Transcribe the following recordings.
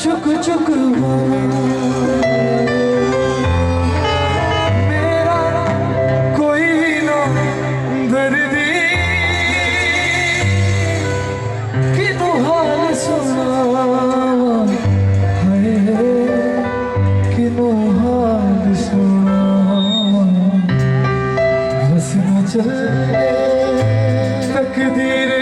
चुक चुक मेरा कोई ना दर्दी कि तू हाल सुना है कि तू हाल सुना बस न चले तकदीर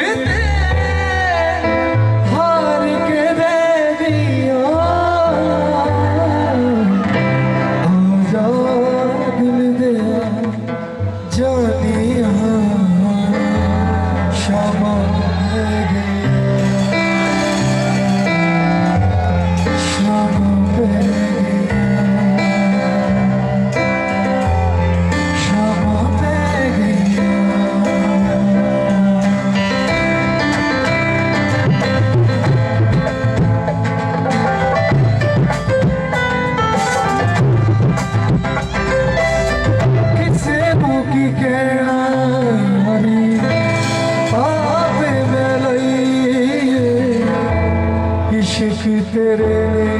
इश्क तेरे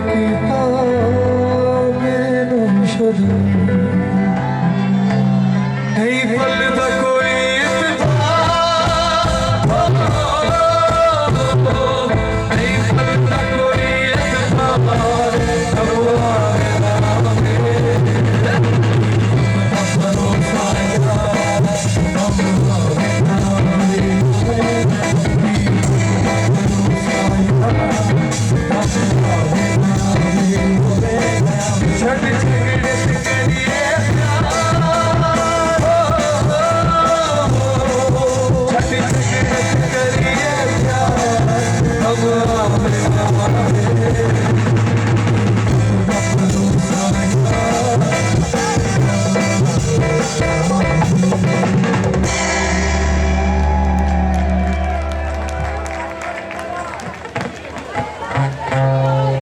कीता मैनू शुरू नहीं पलदा